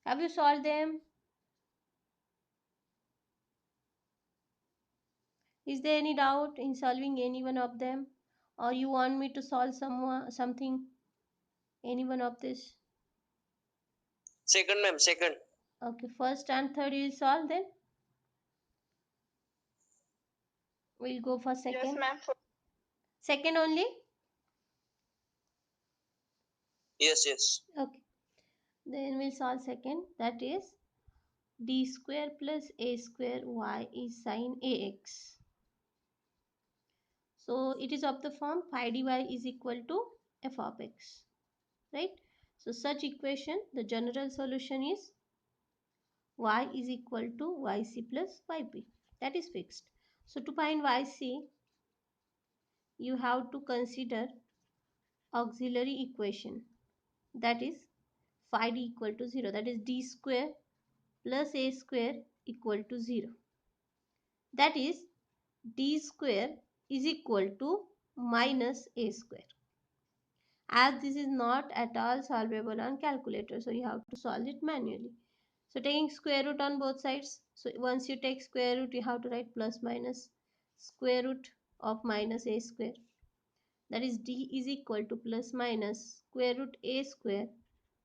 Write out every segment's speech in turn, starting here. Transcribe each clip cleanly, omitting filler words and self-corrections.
Have you solved them? Is there any doubt in solving any one of them, or you want me to solve something, any one of this? Second, ma'am. Second. Okay, first and third you will solve, then we'll go for second. Yes, ma'am. Second only. Yes, yes. Okay, then we'll solve second. That is d square plus a square y is sine ax. So it is of the form phi dy is equal to f of x, right? So such equation, the general solution is y is equal to yc plus yp. That is fixed. So to find yc, you have to consider auxiliary equation. That is phi d equal to 0. That is d square plus a square equal to 0. That is d square is equal to minus a square. As this is not at all solvable on calculator, so you have to solve it manually. So taking square root on both sides, so once you take square root you have to write plus minus square root of minus a square. That is d is equal to plus minus square root a square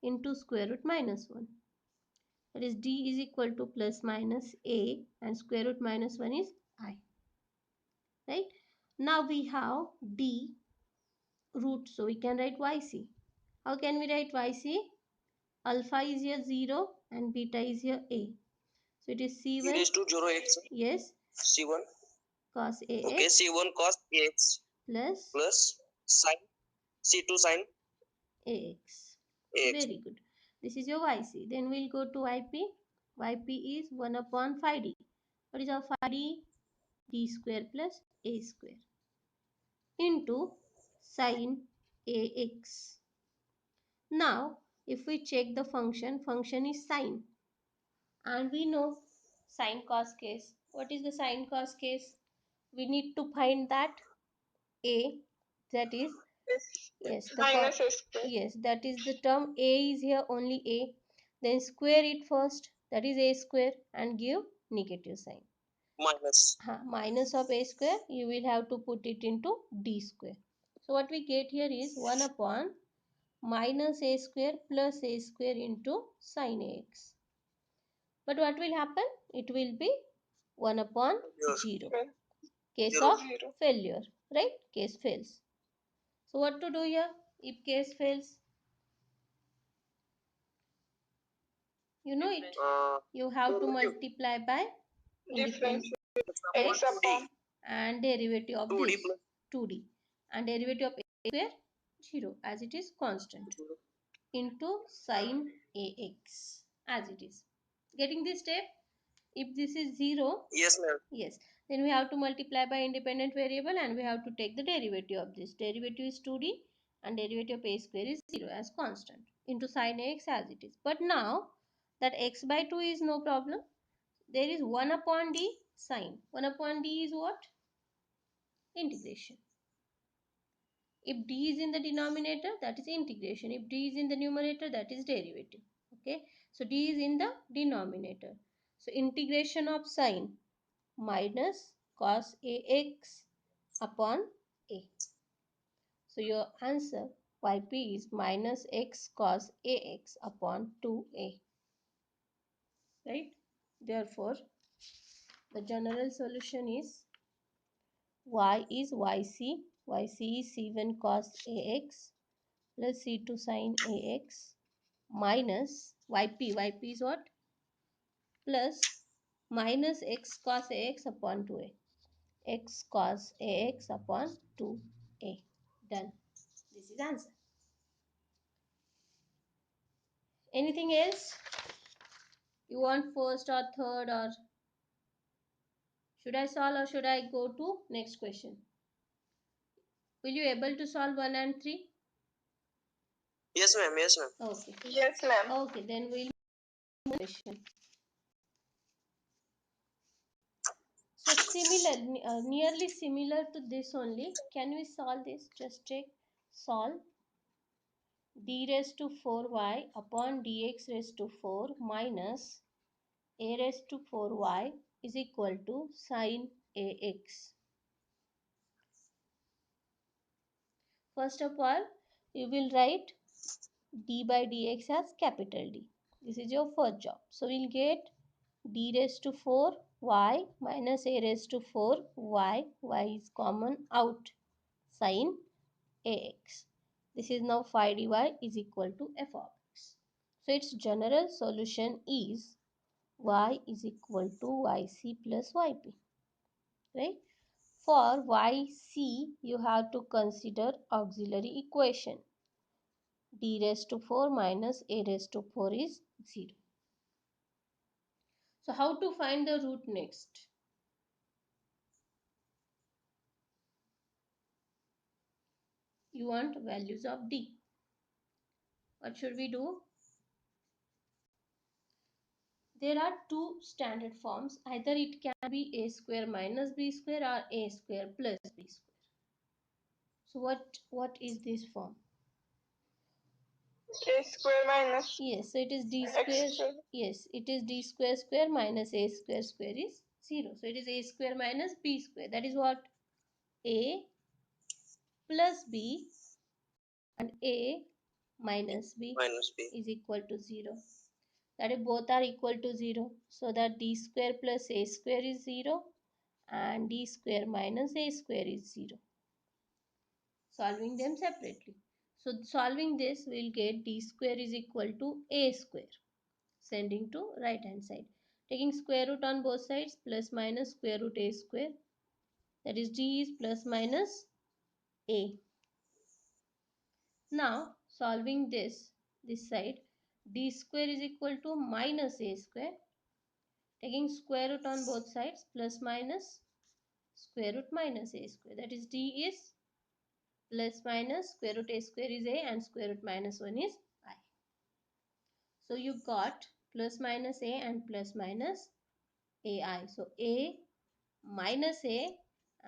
into square root minus 1. That is d is equal to plus minus a and square root minus 1 is I. Right? Now we have d root, so we can write yc. How can we write yc? Alpha is here 0 and beta is here a. So it is E c1. raised to 0 x. Yes. C1. Cos ax. Okay, C1 cos ax plus sin C2 sin ax. ax. Very good. This is your yc. Then we'll go to yp. Yp is 1 upon phi d. What is our phi d? D square plus a square into sin ax. Now, if we check the function is sine. And we know sine cos case. What is the sine cos case? We need to find that a, that is, yes, the minus a square. Yes, that is the term a is here only a. Then square it first, that is a square, and give negative sign. Minus. Minus of a square, you will have to put it into d square. So what we get here is 1 upon minus a square plus a square into sin ax. But what will happen? It will be 1 upon 0. Case of failure, right? Case fails. So what to do here? If case fails, you know it. You have to multiply by independent x and derivative of this 2d and derivative of a square 0 as it is constant into sin ax as it is. Getting this step? If this is 0, Yes, ma'am. yes, then we have to multiply by independent variable and we have to take the derivative of this. Derivative is 2d and derivative of a square is 0 as constant into sin ax as it is. But now that x by 2 is no problem. There is 1 upon d sine. 1 upon d is what? Integration. If d is in the denominator, that is integration. If d is in the numerator, that is derivative. Okay. So d is in the denominator. So integration of sine minus cos ax upon a. So your answer yp is minus x cos ax upon 2a. Right? Therefore, the general solution is y is yc. Yc is c1 cos ax plus c2 sin ax minus yp. Yp is what? Plus minus x cos ax upon 2a. X cos ax upon 2a. Done. This is answer. Anything else? You want first or third, or should I solve or should I go to next question? Will you able to solve 1 and 3? Yes, ma'am. Yes, ma'am. Okay. Yes, ma'am. Okay, then we'll move question. So similar, nearly similar to this only. Can we solve this? Just check. Solve. d raised to 4y upon dx raised to 4 minus a raised to 4y is equal to sine ax. First of all, you will write d by dx as capital D. This is your first job. So we'll get d raised to 4 y minus a raised to 4 y. Y is common out. Sine ax. This is now phi dy is equal to f of x. So its general solution is y is equal to yc plus yp. Right? For yc, you have to consider auxiliary equation. D raised to 4 minus a raised to 4 is 0. So how to find the root next? You want values of d. What should we do? There are two standard forms. Either it can be a square minus b square or a square plus b square. So what is this form? A square minus Yes, so it is d square. Yes, it is d square square minus a square square is 0. So it is a square minus b square. That is what? A plus b and a minus b is equal to 0. That is both are equal to 0. So that d square plus a square is 0 and d square minus a square is 0. Solving them separately. So solving this, we will get d square is equal to a square. Sending to right hand side. Taking square root on both sides, plus minus square root a square. That is d is plus minus a. Now solving this side, d square is equal to minus a square. Taking square root on both sides, plus minus square root minus a square. That is d is plus minus square root a square is a and square root minus 1 is I. So you got plus minus a and plus minus ai. So a minus a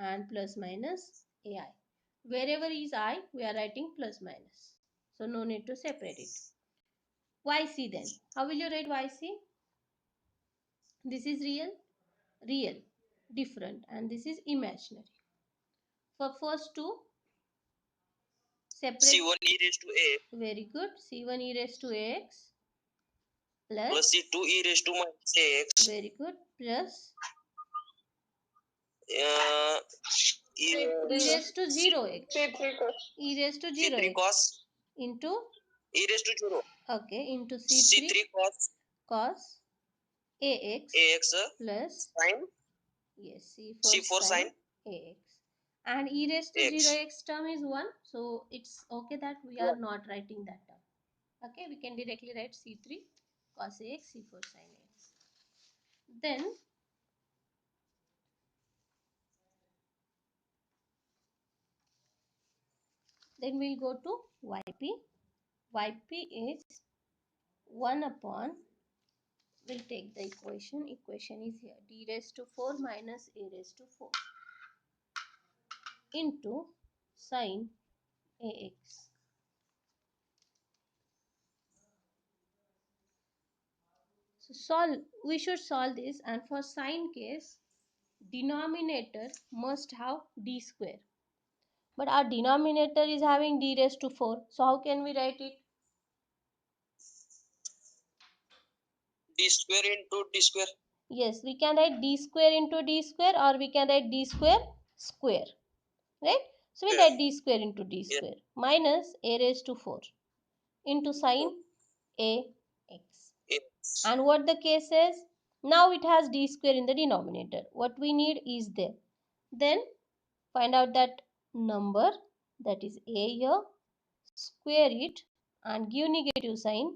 and plus minus ai. Wherever is I, we are writing plus minus. So no need to separate it. Yc then. How will you write yc? This is real, real, different, and this is imaginary. For first two, separate. C1 e raised to a. Very good. C1 e raised to ax plus C2 e raised to minus ax. Very good. Plus e raised to 0x. C3 cos. E raised to 0x. C3 cos. Into? E raised to 0. Okay. Into C3 cos ax. Ax plus sine. Yes. C4 sine ax. And e raised to 0x term is 1. So it's okay that we are not writing that term. Okay. We can directly write C3 cos ax, C4 sin ax. Then we'll go to yp. Yp is 1 upon, we'll take the equation. Equation is here. D raised to 4 minus a raised to 4 into sine ax. So we should solve this, and for sine case, denominator must have d square. But our denominator is having d raised to 4. So how can we write it? D square into d square. Yes, we can write d square into d square, or we can write d square square. Right? So we'll write d square into d square minus a raised to 4 into sine ax. And what the case is? Now it has d square in the denominator. What we need is there. Then find out that number, that is a here, square it and give negative sign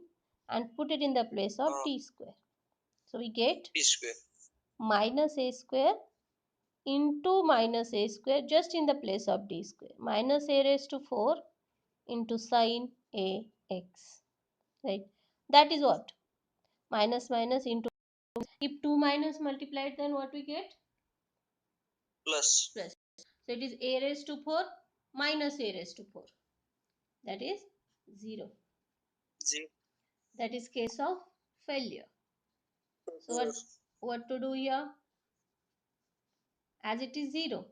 and put it in the place of d square. So we get d square minus a square into minus a square just in the place of d square, minus a raised to 4 into sine ax. Right? That is what? Minus minus into. If 2 minus multiplied, then what we get? Plus. Plus. So it is a raised to 4 minus a raised to 4. That is 0. 0. That is case of failure. So what to do here? As it is 0,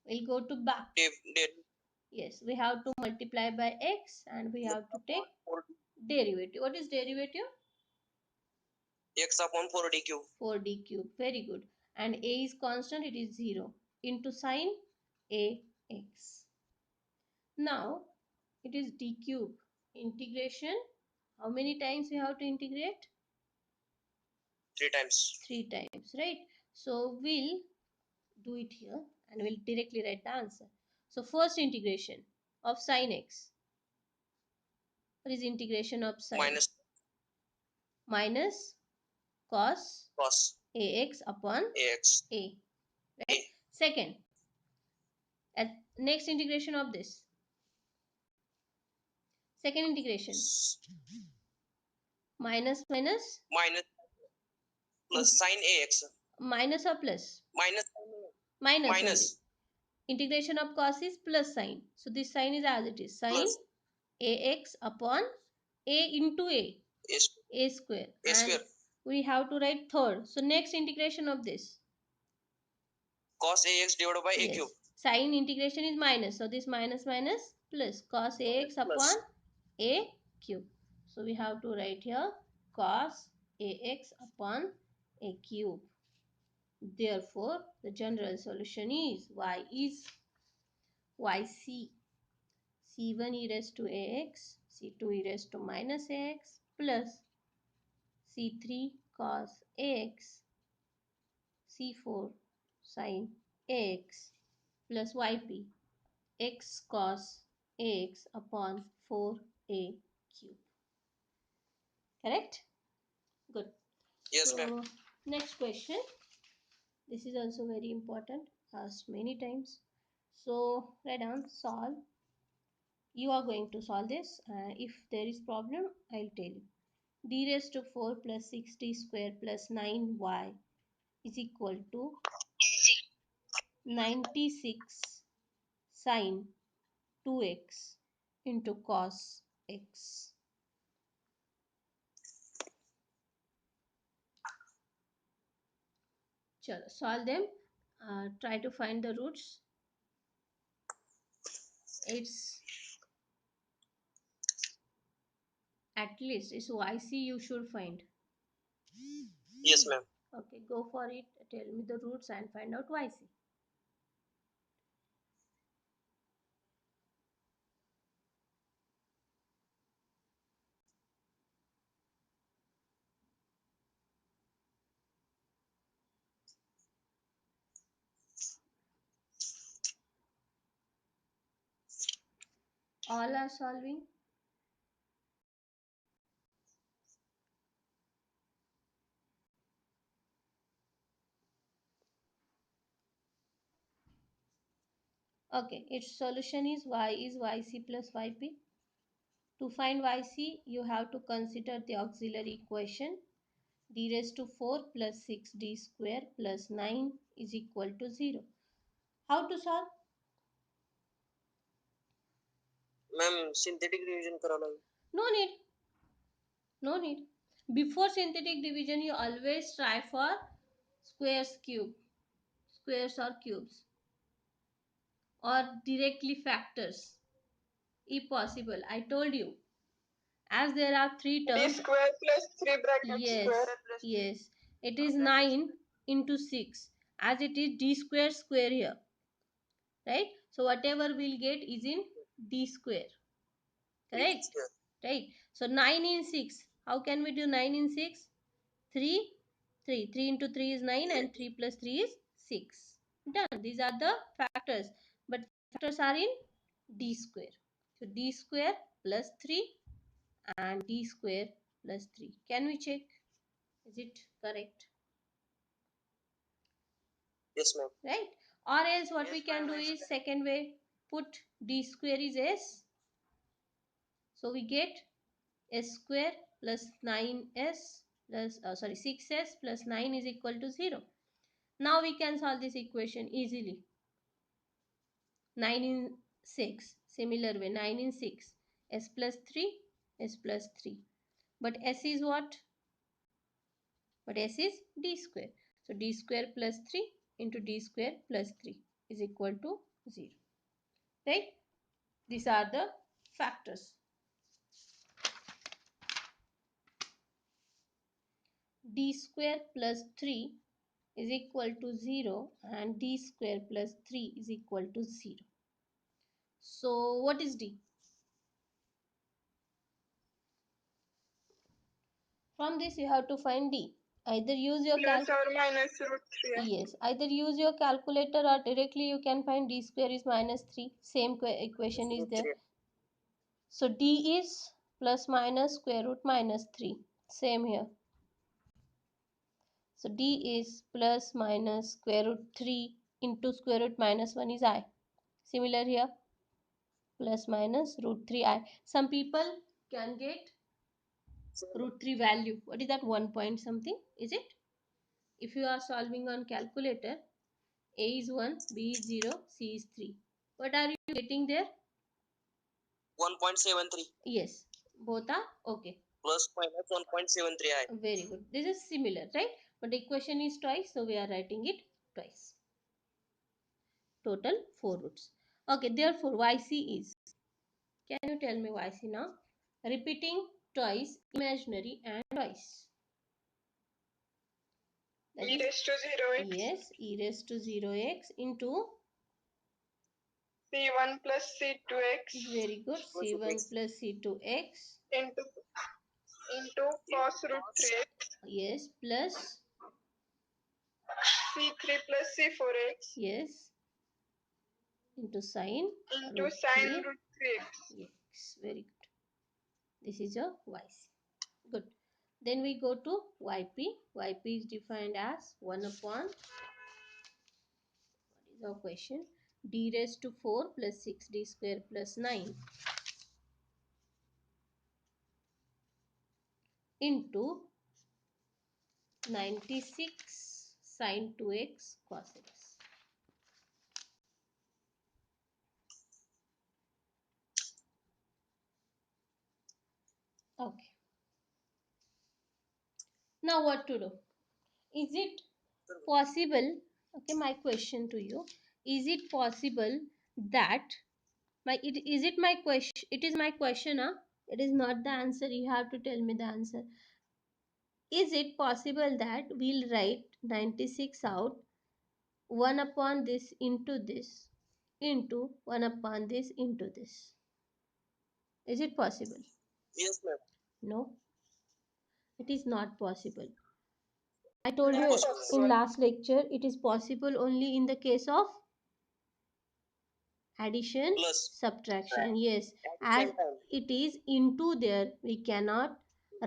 we'll go to back. Yes, we have to multiply by x and we have to take derivative. What is derivative? X upon 4d cube. 4d cube. Very good. And a is constant, it is 0 into sine ax. Now it is d cube. Integration. How many times we have to integrate? 3 times. 3 times, right? So we'll do it here and we'll directly write the answer. So first integration of sine x. What is integration of sine? Minus cos ax upon ax. a. Right? Second, at next integration of this. Second integration. Minus Plus sine ax. Minus or plus? Minus only. Integration of cos is plus sign. So this sign is as it is. Sine ax upon a into a square. And we have to write third. So next integration of this. Cos ax divided by a cube. Sign integration is minus. So this minus plus cos ax upon a cube. So we have to write here cos ax upon a cube. Therefore, the general solution is yc c1 e raised to ax, c2 e raised to minus ax plus c3 cos ax, c4 sin ax plus yp x cos ax upon 4a cube. Correct? Good. Yes, ma'am. Next question. This is also very important, asked many times. So write down solve. You are going to solve this. If there is problem, I'll tell you. D raised to 4 plus 6d square plus 9y is equal to 96 sine 2x into cos x. Chalo, solve them. Try to find the roots. It's at least it's yc you should find. Yes, ma'am. Okay, go for it. Tell me the roots and find out yc. All are solving. Okay, its solution is yc plus yp. To find yc, you have to consider the auxiliary equation d raised to 4 plus 6d square plus 9 is equal to 0. How to solve? Ma'am, synthetic division karana. No need. No need. Before synthetic division, you always try for squares or cubes, or directly factors if possible. I told you, as there are three terms. D square plus 3 bracket Yes, square. yes. It is 9 into 6, as it is d square here, right? So whatever we'll get is in d square, correct? Right. So 9 in 6. How can we do 9 in 6? 3, 3. 3 into 3 is 9 and 3 plus 3 is 6. Done. These are the factors. But factors are in d square. So d square plus 3 and d square plus 3. Can we check? Is it correct? Yes, ma'am. Right? Or else what we can do is second way. Put d square is s. So we get s square plus 9s plus 6s plus 9 is equal to 0. Now we can solve this equation easily. 9 in 6. Similar way, 9 in 6 S plus 3, S plus 3. But S is what? But S is D square. So D square plus 3 into D square plus 3 is equal to 0. Right? These are the factors. D square plus 3 is equal to 0 and D square plus 3 is equal to 0. So what is D? From this you have to find D. Either use your plus or minus root 3. Yes, either use your calculator or directly you can find D square is minus 3. Same equation is there. So D is plus minus square root minus 3. Same here. So D is plus minus square root 3 into square root minus 1 is I. Similar here. Plus minus root 3I. Some people can get root 3 value. What is that? 1 point something? Is it? If you are solving on calculator, A is 1, B is 0, C is 3. What are you getting there? 1.73. Yes. Both are okay. Plus minus 1.73i. Very good. This is similar, right? But the equation is twice, so we are writing it twice. Total 4 roots. Okay, therefore YC is. Can you tell me YC now? Repeating twice, imaginary and twice. That E is, raised to 0x. yes, e raised to 0x into C1 plus C2x. Very good. C1 plus C2x. Into cos root 3x. Yes, plus. C3 plus C4x. Yes, into sine. Into root sin 3. root 3x. Yes, very good. This is your YC. Good. Then we go to YP. YP is defined as 1 upon, what is our question? D raised to 4 plus 6D square plus 9 into 96 sine 2x cos x. Okay. Now what to do? Is it possible, okay, my question to you, is it possible that is it my question, it is my question, huh? It is not the answer, you have to tell me the answer. Is it possible that we'll write 96 out 1 upon this into this into 1 upon this into this? Is it possible? Yes, ma'am. No, it is not possible. I told Not you in possible. last lecture, it is possible only in the case of addition, Plus. subtraction. Yes, At the as same time. it is into there, we cannot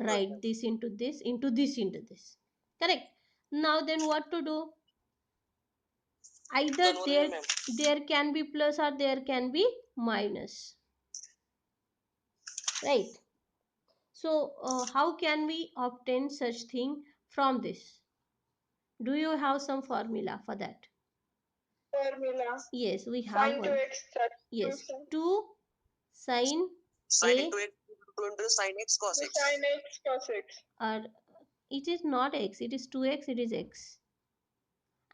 write this into this into this into this. Correct. Now then what to do? Either there can be plus or there can be minus. Right. So how can we obtain such thing from this? Do you have some formula for that? Formula. Yes, we have Sin one. 2x. Yes, 2 sine Sin a into x into sin x cos x. Sin x cos x. or it is not x, it is 2x, it is x.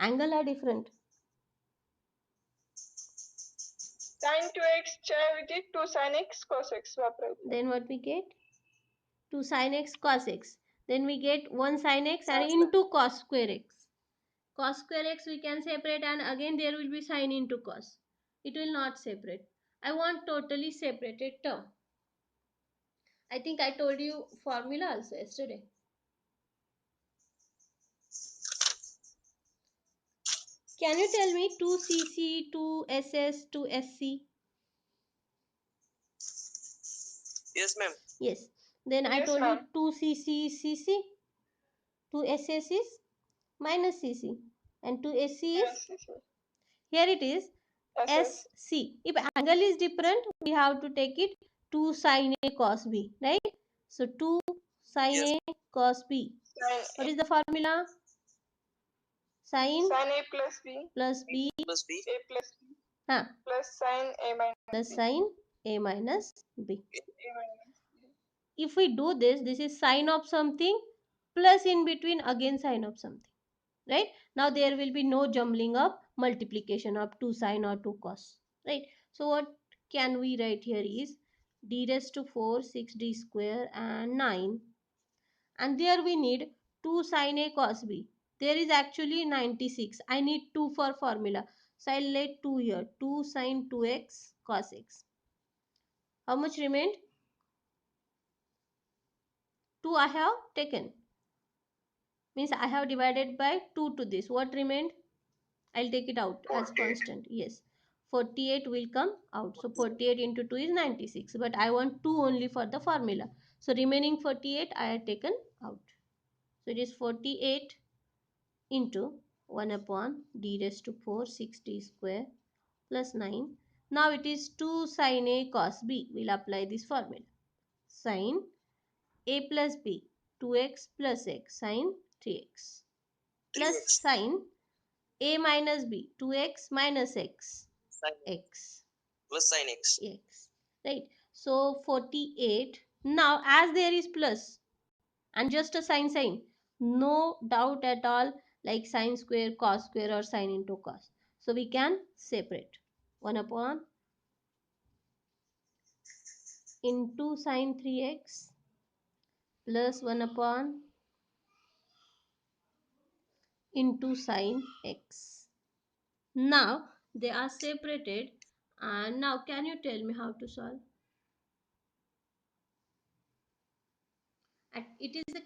Angle are different. Sin 2x ऐवजी 2 sin x cos x वापरायचं. Then what we get? 2 sin x cos x. Then we get 1 sin x and into cos square x. Cos square x we can separate and again there will be sin into cos. It will not separate. I want totally separated term. I think I told you formula also yesterday. Can you tell me 2cc, 2ss, 2sc? Yes, ma'am. Yes. Then I Yes, told you ma'am. 2cc is cc, 2ss is minus cc, and 2sc is, Yes, yes, yes. here it is SS. sc. If angle is different, we have to take it 2 sin a cos b, right? So 2 sin Yes. a cos b. What is the formula? Sin Sin a plus b plus b Plus b. a plus b huh, plus sin a minus plus b. sin a minus b. A minus B. If we do this, this is sine of something plus in between again sine of something, right? Now there will be no jumbling up multiplication of 2 sine or 2 cos, right? So what can we write here is d raised to 4 6d square and 9, and there we need 2 sine a cos b. There is actually 96. I need 2 for formula, so I'll let 2 here. 2 sine 2x cos x. How much remained? 2 I have taken, means I have divided by 2 to this. What remained? I'll take it out as 48. constant. Yes, 48 will come out. So 48 into 2 is 96. But I want 2 only for the formula. So remaining 48 I have taken out. So it is 48 into 1 upon d raised to 4 6d square plus 9. Now it is 2 sine a cos b. We'll apply this formula. Sine a plus b, 2x plus x, sine 3x, plus 3x sine a minus b, 2x minus x, sin x, plus sin x. x, right? So 48. Now as there is plus and just a sine, no doubt at all, like sine square cos square or sine into cos, so we can separate 1 upon into sine 3x plus 1 upon into sine x. Now they are separated, and now can you tell me how to solve? It is a,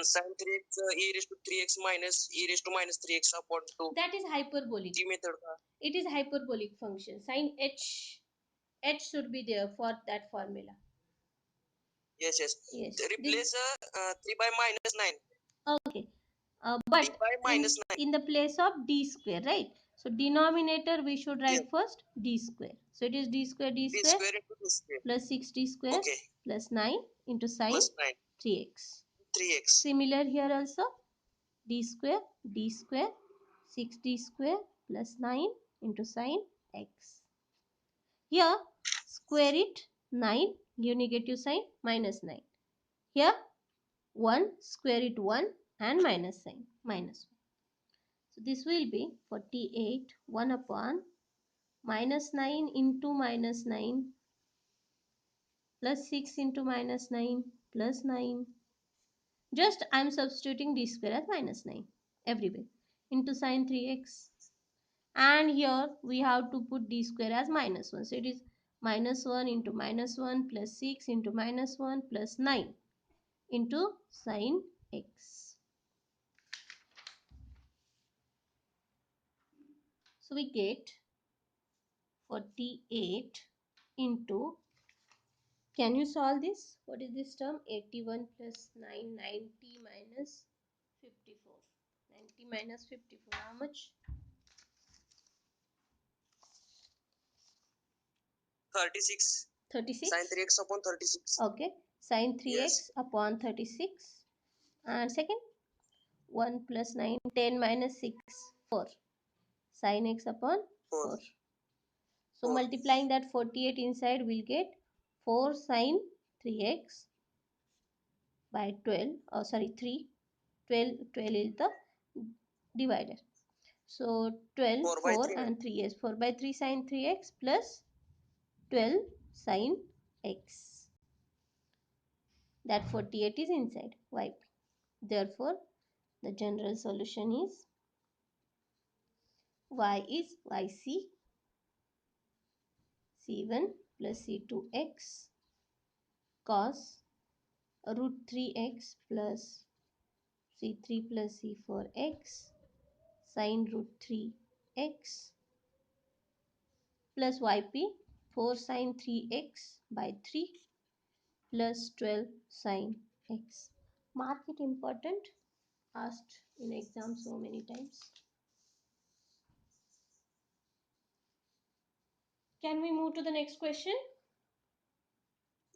Sin 3x e raised to 3x minus e raised to minus 3x upon 2. that is hyperbolic. G method. It is hyperbolic function. Sin h should be there for that formula. Yes, yes. Yes. Replace 3 by minus 9. Okay. D But by minus 9. in the place of d square, right? So denominator we should Yes. write first d square. So it is d D square square into d square. plus 6d square Okay. plus 9 into sine Plus 9. 3x. 3x. Similar here also, d square 6d square plus 9 into sine x. Here square it, 9, give negative sign, minus 9. Here 1, square it 1 and minus sign, minus 1. So this will be 48 1 upon minus 9 into minus 9 plus 6 into minus 9 plus 9. Just I am substituting d square as minus 9 everywhere into sine 3x. And here we have to put d square as minus 1. So it is minus 1 into minus 1 plus 6 into minus 1 plus 9 into sine x. So we get 48 into, can you solve this? What is this term? 81 plus 9, 90 minus 54. 90 minus 54, how much? 36. 36? Sin 3x upon 36. Okay. Sine 3x Yes. upon 36. And second, 1 plus 9, 10 minus 6, 4. Sin x upon 4. 4. So 4. multiplying that 48 inside, we'll get 4 sine 3x by 12. Oh, sorry, 3. 12 is the divider. So 12, 4 by 4 3. and 3 is 4 by 3 sine 3x plus 12 sine x. That 48 is inside yp. Therefore, the general solution is y is yc c1 plus c2x cos root 3x plus c3 plus c4x sin root 3x plus yp 4 sin 3x by 3 plus 12 sin x. Mark it important, asked in exam so many times. Can we move to the next question?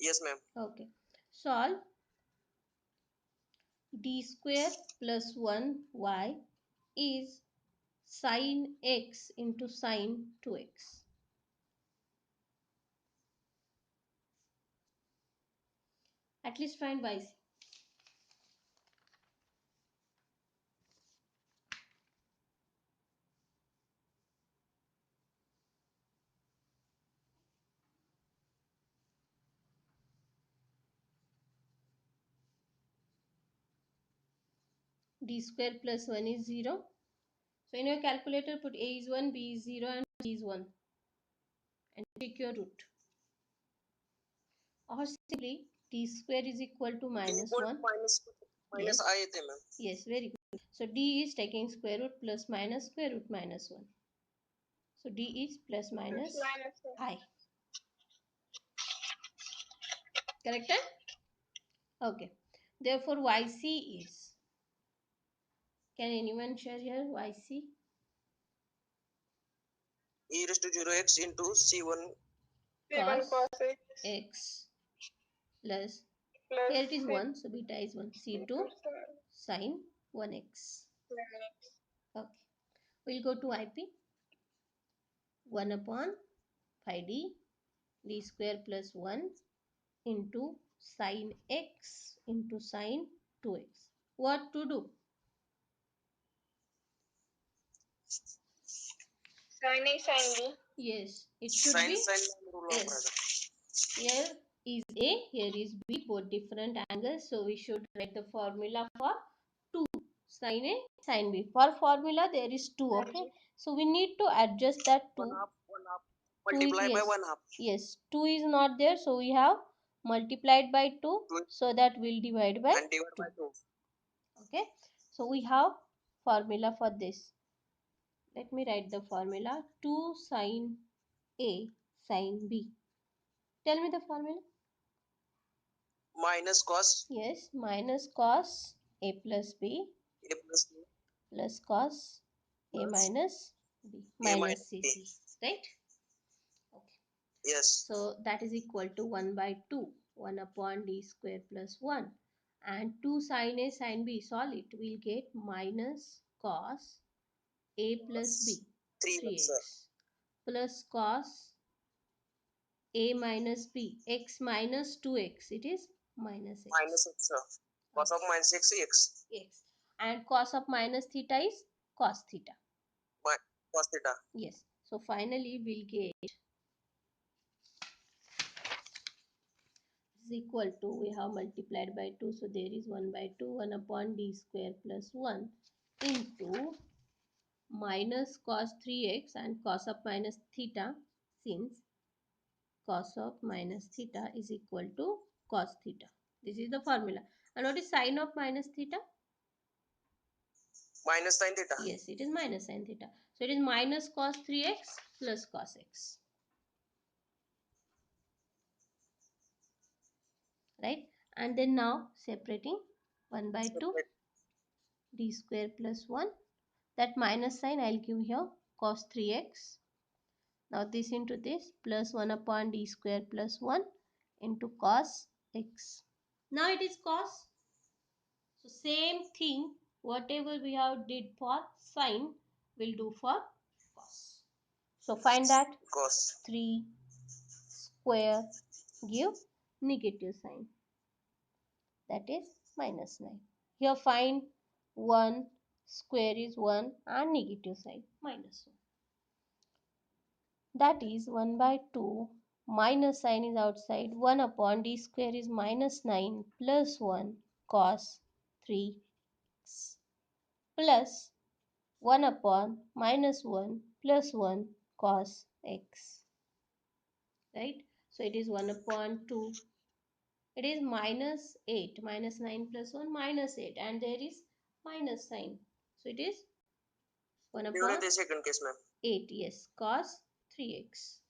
Yes, ma'am. Okay. Solve d square plus 1y is sin x into sin 2x. At least find yc. D square plus 1 is 0. So in your calculator put a is 1, b is 0 and c is 1 and take your root. Or simply d square is equal to minus equal 1. to minus Yes. I थे ma'am. Yes, very good. So d is taking square root plus minus square root minus 1. So d is plus minus I. Correct? Okay. Therefore yc is, can anyone share here yc? E raised to 0x into C1 Cos x plus, here it is 1, so beta is 1. C2 sin 1x. Okay. We'll go to IP. 1 upon phi d square plus 1 into sin x into sin 2x. What to do? Sin A, sin B. Yes, it should sin be. rule Yes. Here is A, here is B, both different angles. So we should write the formula for 2 sin A, sin B. For formula there is 2, okay? So we need to adjust that 2. 1/2 2 is, multiply by yes, 1/2. yes, 2 is not there, so we have multiplied by 2, so that we'll divide by And divide 2. by 2. Okay, so we have formula for this. Let me write the formula. 2 sin A sin B. Tell me the formula. Minus cos Yes, minus cos A plus B A plus B plus cos A plus minus B A minus minus B. CC. Right? Okay. Yes. So that is equal to 1 by 2. 1 upon d square plus 1. And 2 sin A sin B, solve it. We'll get minus cos A plus B 3x. 3x plus cos A minus B x minus 2x. It is minus x. Minus x. Cos of minus x, x. X. And cos of minus theta is cos theta. Cos theta. Yes. So finally we'll get is equal to, we have multiplied by 2, so there is 1 by 2, 1 upon d square plus 1 into minus cos 3x and cos of minus theta, since cos of minus theta is equal to cos theta. This is the formula. And what is sine of minus theta? Minus sin theta. Yes, it is minus sin theta. So it is minus cos 3x plus cos x. Right? And then now separating 1 by 2 d square plus 1. That minus sign I'll give here, cos 3x. Now this into this plus 1 upon d square plus 1 into cos x. Now it is cos. So same thing, whatever we have did for sine, we'll do for cos. So find that Cos 3 square give negative sign, that is minus 9. Here find 1 square is 1 and negative sign minus 1. That is 1 by 2 minus sign is outside, 1 upon d square is minus 9 plus 1 cos 3x plus 1 upon minus 1 plus 1 cos x. Right? So it is 1 upon 2. It is minus 8. Minus 9 plus 1 minus 8. And there is minus sign. So it is 1 upon the second case, ma'am. 8. Yes. Cos 3x.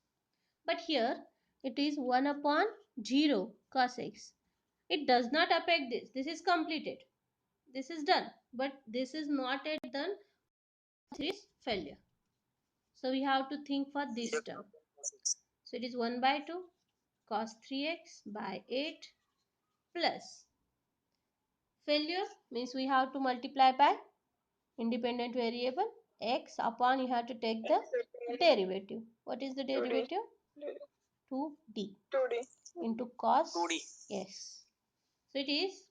But here it is 1 upon 0 cos x. It does not affect this. This is completed. This is done. But this is not yet done. This is failure. So we have to think for this term. So it is 1 by 2 cos 3x by 8 plus failure means we have to multiply by independent variable x upon, you have to take the derivative. What is the derivative? 2d 2D. into cos. 2D. Yes. So it is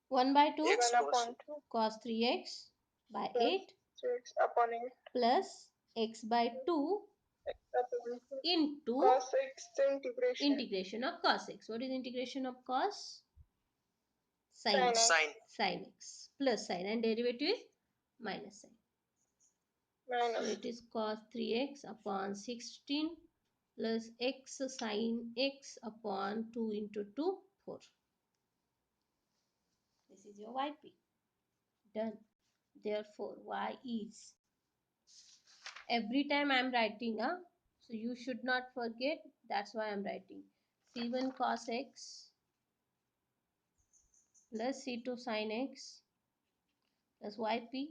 1 by 2 X 1 cos. upon 2 cos 3x by plus 8 6 upon 8 plus x by 2 x upon 2 into cos x integration integration of cos x. What is integration of cos? Sin sin x. x Sine. Sin x plus sin, and derivative is minus sin. So minus it is cos 3x upon 16 plus x sin x upon 2 into 2, 4. This is your yp. Done. Therefore, y is, every time I am writing, so you should not forget, that's why I am writing c1 cos x plus c2 sin x plus yp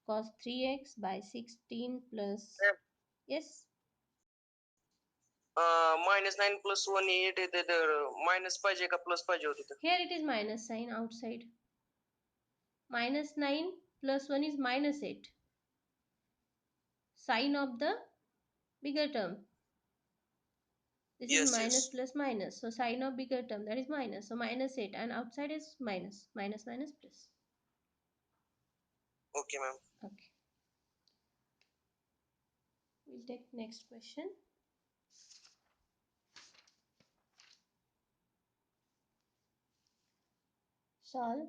cos 3x by 16 plus, Ma'am, yes, minus 9 plus 1 8 minus पाहिजे का plus पाहिजे होती तर here it is minus sign outside. Minus 9 plus 1 is minus 8. Sign of the bigger term. This is Yes, minus yes. plus minus. So sign of bigger term, that is minus. So minus 8, and outside is minus. Minus minus plus. Okay, ma'am. Okay. We'll take next question. Solve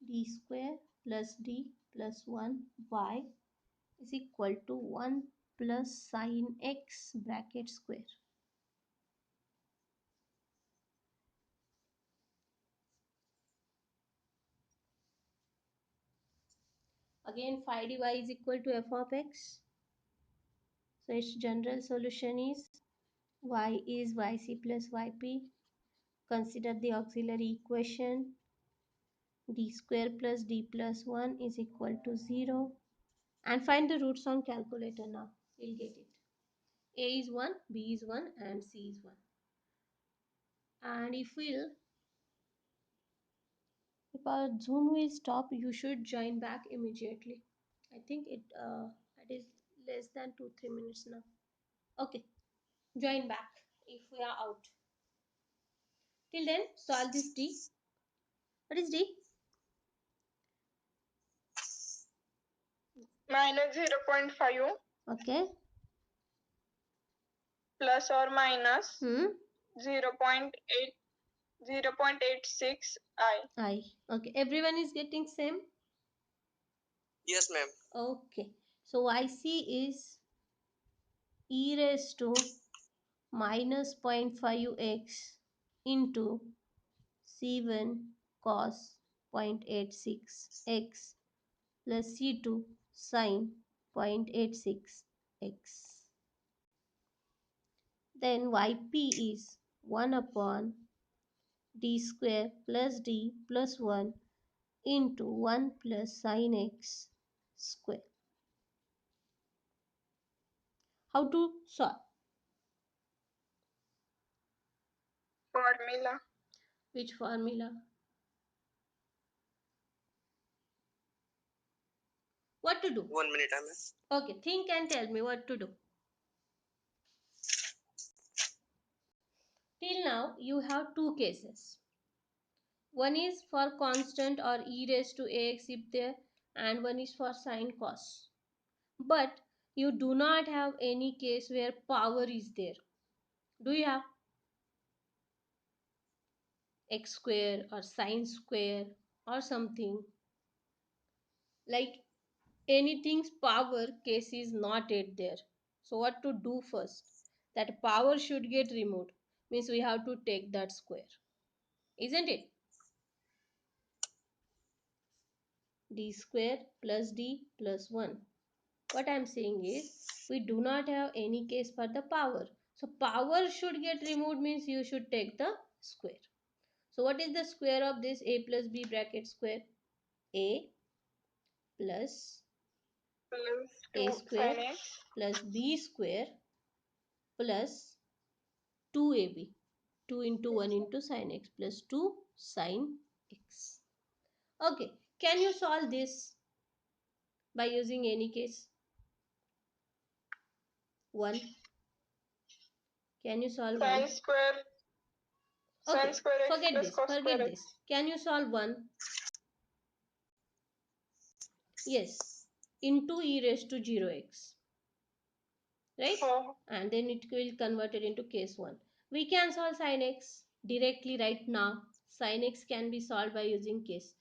d square plus d plus 1y is equal to 1 plus sine x bracket square. Again, phi dy is equal to f of x. So its general solution is y is yc plus yp. Consider the auxiliary equation d square plus d plus 1 is equal to 0. And find the roots on calculator now. You'll get it. A is 1, B is 1, and C is 1. And if our Zoom will stop, you should join back immediately. I think it is less than 2-3 minutes now. Okay, join back if we are out. Till then, solve this D. What is D? minus 0.5 Okay. plus or minus Hmm. 0.8 0.86 I. Okay. Everyone is getting same. Yes, ma'am. Okay. So IC is e raised to minus 0.5x into C1 cos 0.86x plus C2 sin 0.86x. Then Yp is 1 upon d square plus d plus 1 into 1 plus sin x square. How to solve? formula. Which formula? What to do? 1 minute, ma'am. Okay, think and tell me what to do. Till now, you have two cases. One is for constant or e raised to ax if there, and one is for sine cos. But you do not have any case where power is there. Do you have x square or sine square or something? Like anything's power case is not yet there. So what to do first? That power should get removed. Means we have to take that square. Isn't it? D square plus d plus 1. What I am saying is we do not have any case for the power. So power should get removed means you should take the square. So what is the square of this a plus b bracket square? A plus Plus a 2 square sin x plus b square plus 2ab. 2 into 1 into sin x plus 2 sin x. Okay, can you solve this by using any case? 1. Can you solve Sin 1? square. Sin Okay, square x forget plus this. cos Forget square x. this. Can you solve 1? Yes. Into e raised to 0x. Right? Oh, And then it will convert it into case 1. We can solve sin x directly right now. Sin x can be solved by using case.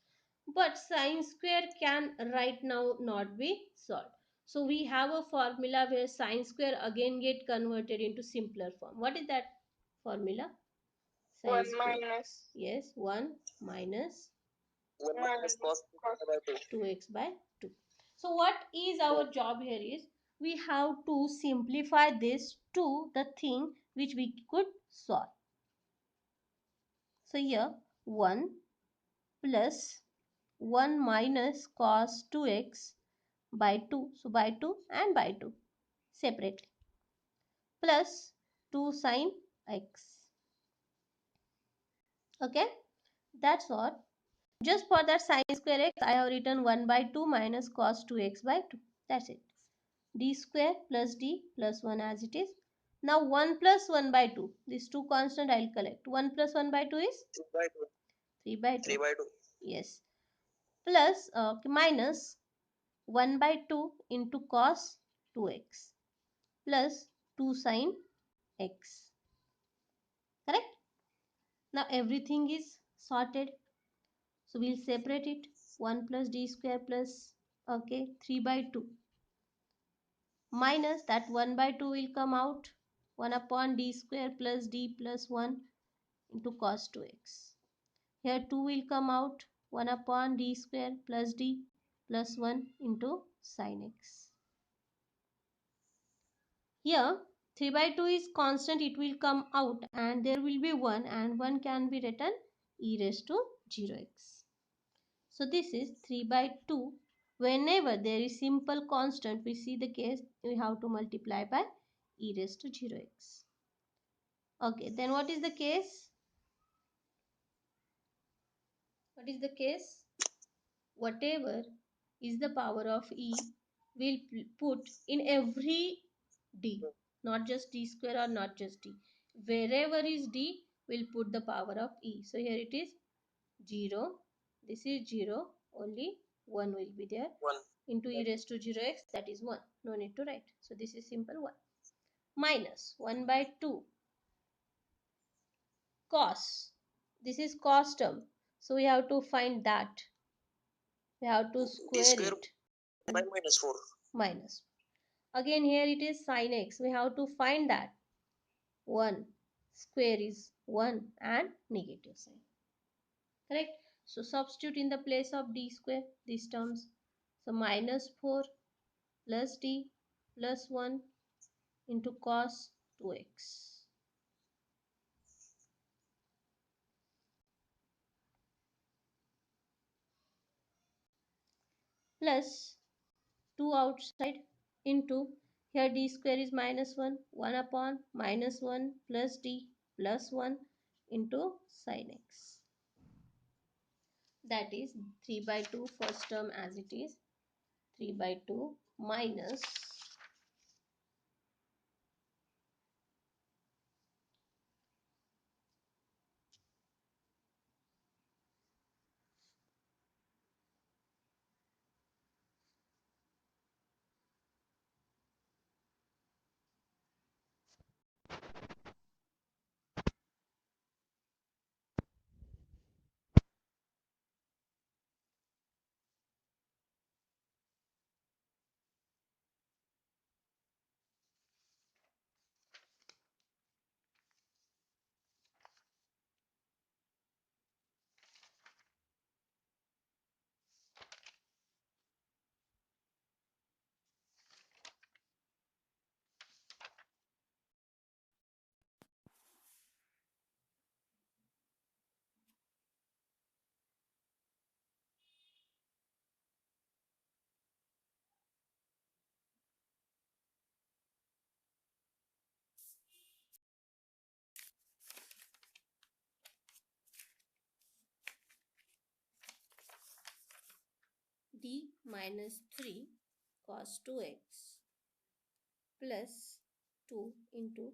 But sin square can right now not be solved. So we have a formula where sin square again get converted into simpler form. What is that formula? Sin 1 square. minus. Yes, 1 minus 1 minus Minus cos cos. by 2. 2x by 2. So what is our job here is we have to simplify this to the thing which we could solve. So here 1 plus 1 minus cos 2x by 2. So by 2 and by 2 separately plus 2 sin x. Okay, that's all. Just for that sin square x I have written 1 by 2 minus cos 2x by 2. That's it. D square plus d plus 1 as it is. Now 1 plus 1 by 2. These two constant I will collect. 1 plus 1 by 2 is 3 by 2. 3 by 2. 3 by 2. Yes. Plus minus 1 by 2 into cos 2x plus 2 sin x. Correct? Now everything is sorted. So we'll separate it. 1 plus d square plus 3 by 2 minus that 1 by 2 will come out 1 upon d square plus d plus 1 into cos 2x. Here 2 will come out 1 upon d square plus d plus 1 into sin x. Here 3 by 2 is constant, it will come out and there will be 1 and 1 can be written e raised to 0x. So this is 3 by 2. Whenever there is simple constant, we see the case, we have to multiply by e raised to 0x. Okay, then what is the case? What is the case? Whatever is the power of e will put in every d, not just d square or not just d. Wherever is d, will put the power of e. So here it is 0. This is 0. Only 1 will be there. 1. Into e raised to 0x, that is 1. No need to write. So this is simple 1. Minus 1 by 2 cos. This is cos term. So we have to find that. We have to D square square it. by minus 4. Minus. Again here it is sin x. We have to find that. 1 square is 1 and negative sign. Correct? So substitute in the place of d square these terms. So minus 4 plus d plus 1 into cos 2x. Plus 2 outside into here d square is minus 1 1 upon minus 1 plus d plus 1 into sin x. That is 3 by 2 first term as it is 3 by 2 minus d minus 3 cos 2x plus 2 into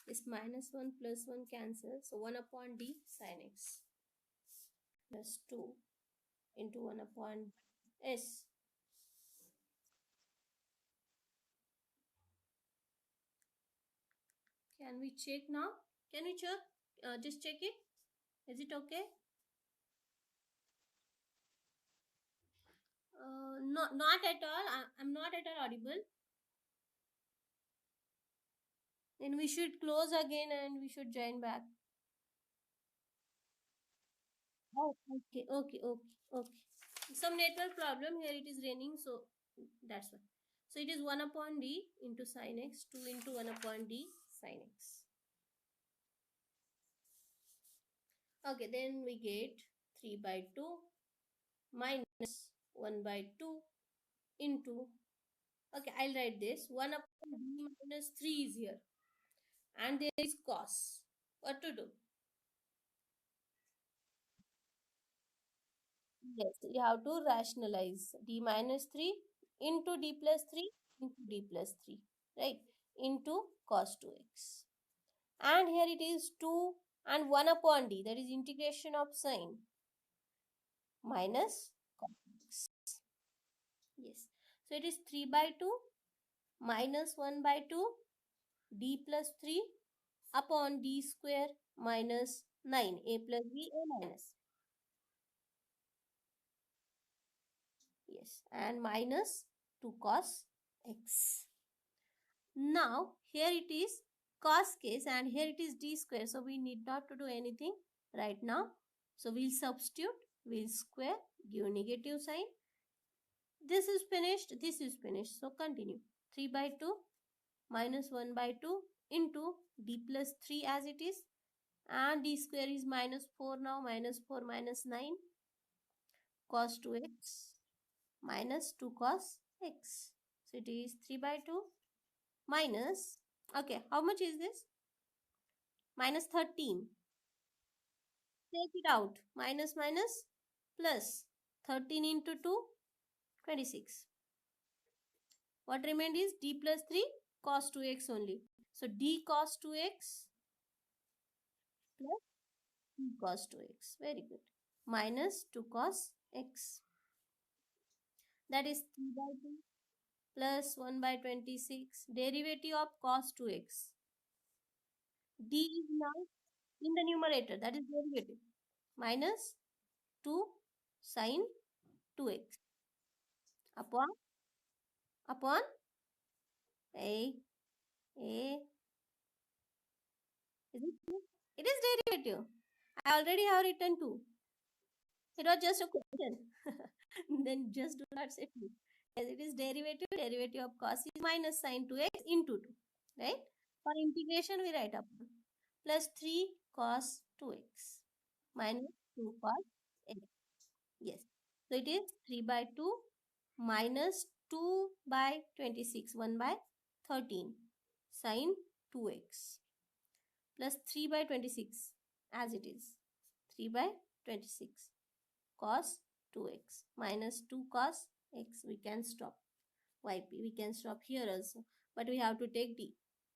this minus 1 plus 1 cancel. So 1 upon d sin x plus 2 into 1 upon s. Can we check now? Can we check? Just check it. Is it okay? Not at all. I'm not at all audible. Then we should close again and we should join back. Oh, okay, okay, okay, okay. Some network problem here. It is raining, so that's why. So it is 1 upon d into sin x, 2 into 1 upon d sin x. Okay, then we get 3 by 2 minus 1 by 2 into, okay, I'll write this. 1 upon d minus 3 is here. And there is cos. What to do? Yes, you have to rationalize d minus 3 into d plus 3 into d plus 3, right? Into cos 2x. And here it is 2 and 1 upon d, that is integration of sine minus cos x. Yes. So it is 3 by 2 minus 1 by 2 d plus 3 upon d square minus 9 a plus b a minus. Yes, and minus 2 cos x. Now here it is cos case and here it is d square. So we need not to do anything right now. So we'll substitute, we'll square, give negative sign. This is finished, this is finished. So continue. 3 by 2 minus 1 by 2 into d plus 3 as it is. And d square is minus 4 now. Minus 4 minus 9 cos 2x minus 2 cos x. So it is 3 by 2 minus, okay, how much is this? Minus 13. Take it out. Minus minus plus 13 into 2, 26. What remained is d plus 3 cos 2x only. So d cos 2x plus d cos 2x. Very good. Minus 2 cos x. That is 3 by 2 plus 1 by 26. Derivative of cos 2x. D is now in the numerator. That is derivative. Minus 2 sin 2x upon a is it two? It is derivative. I already have written 2. It was just a question. Then just do not say 2. As it is derivative of cos is minus sin 2x into 2. Right? For integration we write up plus 3 cos 2x minus 2 cos x. Yes. So it is 3 by 2 minus 2 by 26, 1 by 13 sin 2x plus 3 by 26 as it is 3 by 26 cos 2x minus 2 cos x. We can stop yp. We can stop here also, but we have to take d.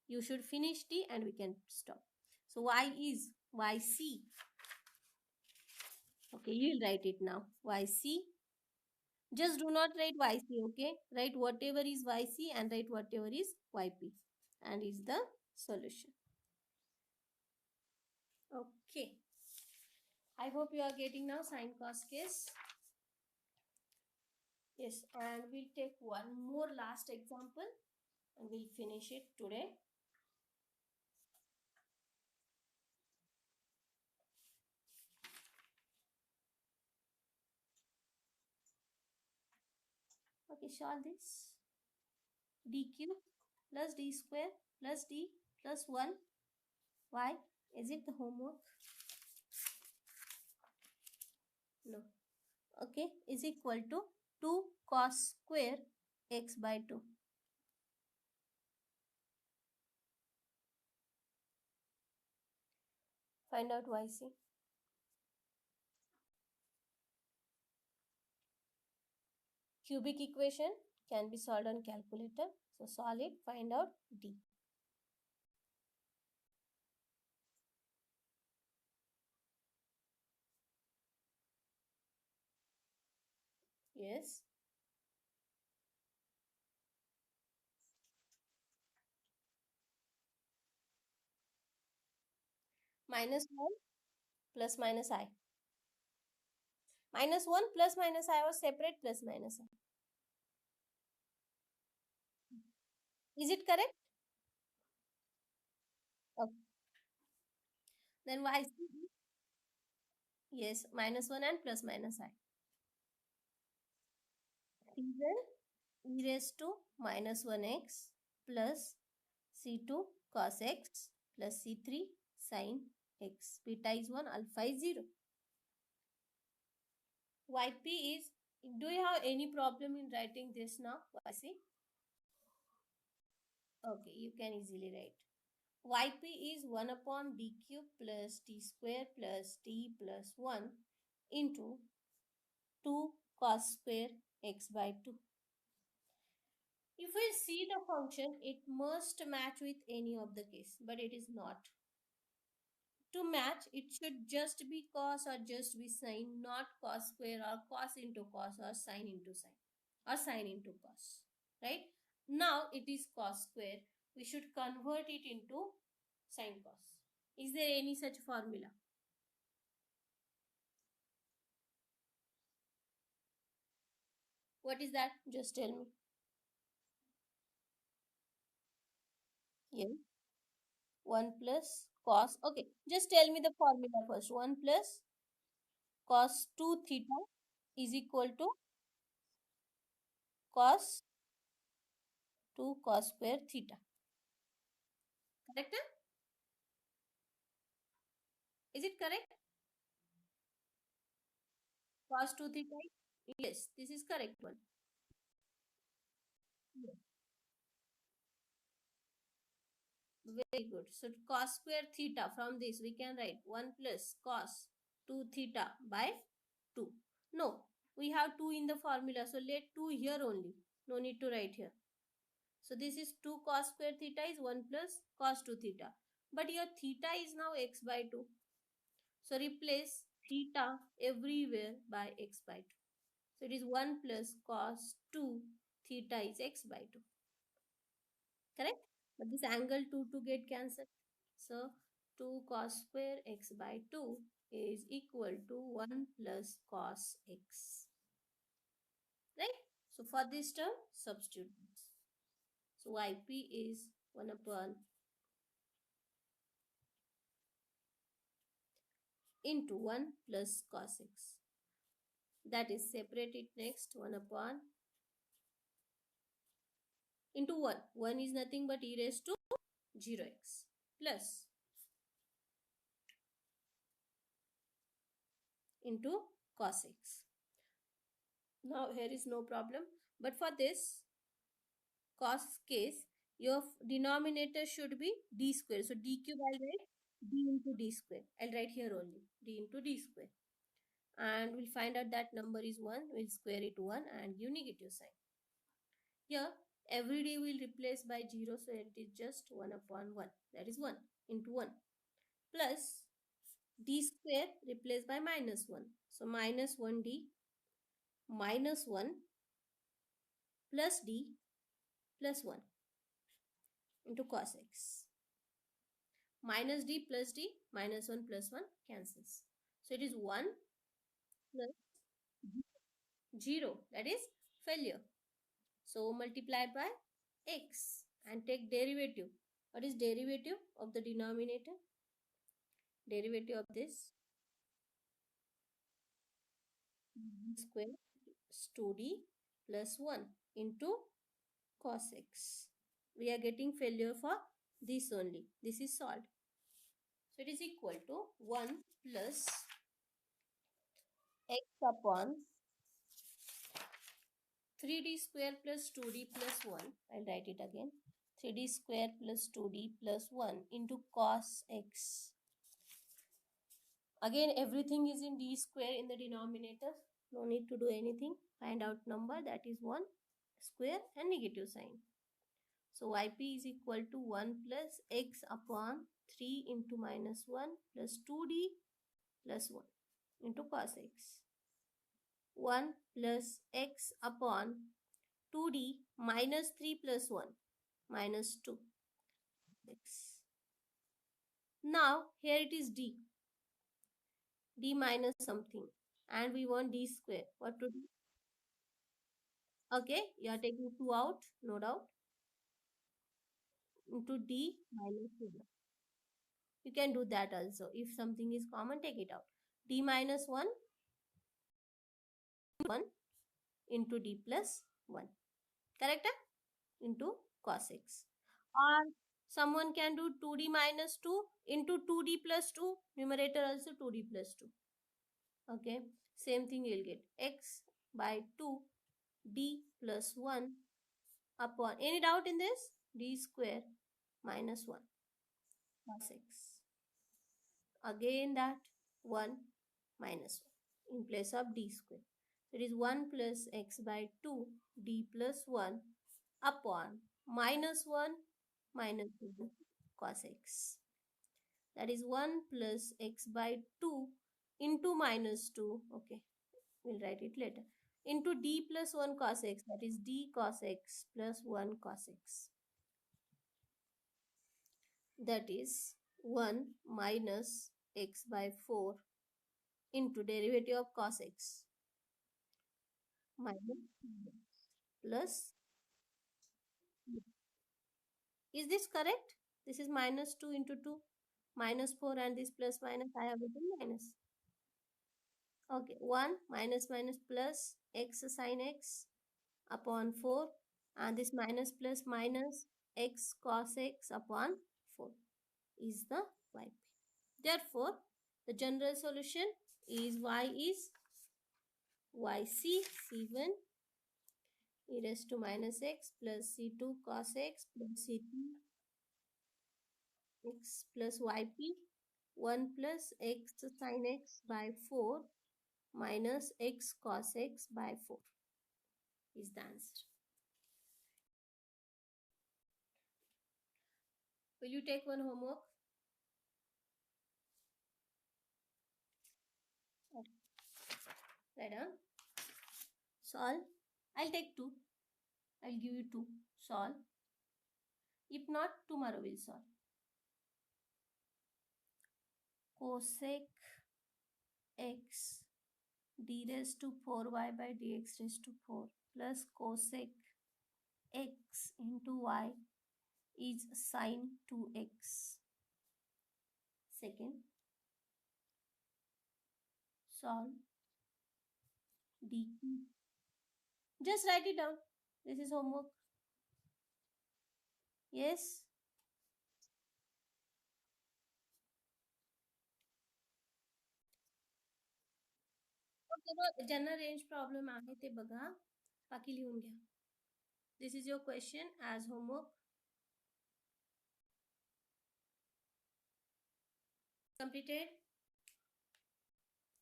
You should finish d and we can stop. So y is yc. Okay, you will write it now. Yc. Just do not write yc, okay? Write whatever is yc and write whatever is yp. And is the solution. Okay. I hope you are getting now sin cos case. Yes, and we'll take one more last example and we'll finish it today. Okay, solve this. D cube plus d square plus d plus 1. Why? Is it the homework? No. Okay, is equal to 2 cos square x by 2. Find out yc. Cubic equation can be solved on calculator. So solve it, find out d. Yes. Minus 1 plus minus I. Minus 1 plus minus I was separate plus minus I. Is it correct? Okay. Then y c is, yes, minus 1 and plus minus I. Then e raised to minus 1x plus c2 cos x plus c3 sin x. Beta is 1, alpha is 0. Yp is, do you have any problem in writing this now? Yc? Okay, you can easily write. Yp is 1 upon d cube plus t square plus t plus 1 into 2 cos square x by 2. If we see the function, it must match with any of the case, but it is not. To match, it should just be cos or just be sine, not cos square or cos into cos or sine into sine or sine into cos. Right? Now it is cos square. We should convert it into sine cos. Is there any such formula? What is that? Just tell me. Yes. 1 plus cos. Okay. Just tell me the formula first. 1 plus cos 2 theta is equal to cos 2 cos square theta. Correct? Is it correct? Cos 2 theta? Yes, this is correct one. Yes. Very good. So cos square theta, from this we can write 1 plus cos 2 theta by 2. No, we have 2 in the formula. So let 2 here only. No need to write here. So this is 2 cos square theta is 1 plus cos 2 theta. But your theta is now x by 2. So replace theta everywhere by x by 2. So it is 1 plus cos 2 theta is x by 2. Correct? But this angle 2 to get cancelled. So 2 cos square x by 2 is equal to 1 plus cos x. Right? So for this term, substitute this. So yp is 1 upon into 1 plus cos x. That is, separate it next, 1 upon into 1. 1 is nothing but e raised to 0x plus into cos x. Now here is no problem. But for this cos case, your denominator should be d square. So d cube I'll write d into d square. I'll write here only d into d square. And we'll find out that number is 1. We'll square it 1 and give negative sign. Here, every day we'll replace by 0. So it is just 1 upon 1. That is 1 into 1. Plus d square replaced by minus 1. So minus 1d minus 1 plus d plus 1 into cos x. Minus d plus d minus 1 plus 1 cancels. So it is 1 plus 0. That is failure. So multiply by x and take derivative. What is derivative of the denominator? Derivative of this square is 2d plus 1 into cos x. We are getting failure for this only. This is solved. So it is equal to 1 plus x upon 3d square plus 2d plus 1. I'll write it again. 3d square plus 2d plus 1 into cos x. Again, everything is in d square in the denominator. No need to do anything. Find out number, that is 1 square and negative sign. So yp is equal to 1 plus x upon 3 into minus 1 plus 2d plus 1 into cos x. 1 plus x upon 2d minus 3 plus 1 minus 2 x. Now here it is d minus something, and we want d square. What to do? Okay, you are taking 2 out, no doubt, into d minus 1. You can do that also. If something is common, take it out. D minus 1 into d plus 1. Correct? Into cos x. Or someone can do 2d minus 2 into 2d plus 2. Numerator also 2d plus 2. Okay. Same thing you'll get. X by 2 d plus 1 upon. Any doubt in this? D square minus 1 cos x. Again that 1 minus 1 in place of d square. It is 1 plus x by 2 d plus 1 upon minus 1 minus 1 cos x. That is 1 plus x by 2 into minus 2. Okay, we'll write it later. Into d plus 1 cos x. That is d cos x plus 1 cos x. That is 1 minus x by 4 into derivative of cos x minus plus. Is this correct? This is minus 2 into 2 minus 4, and this plus minus I have written minus. Okay, 1 minus minus plus x sin x upon 4, and this minus plus minus x cos x upon 4 is the yp. Therefore, the general solution is y is yc c1 e raised to minus x plus c2 cos x plus c3 x plus yp 1 plus x sin x by 4 minus x cos x by 4 is the answer. Will you take one homework? Write down. Solve. I'll take 2. I'll give you 2. Solve. If not, tomorrow we'll solve. Cosec x d raised to 4y by dx raised to 4 plus cosec x into y is sine 2x. Second, solve dq. Just write it down. This is homework. Yes. General range problem आहे ते बघा, बाकी लिहून घ्या. This is your question as homework. Completed?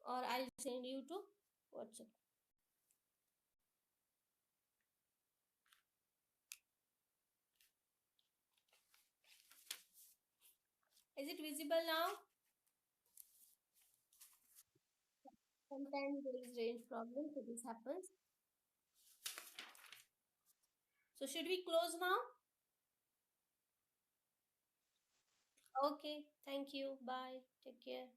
Or I'll send you to WhatsApp. Is it visible now? Sometimes there is range problem, so this happens. So should we close now? Okay, thank you. Bye. Take care.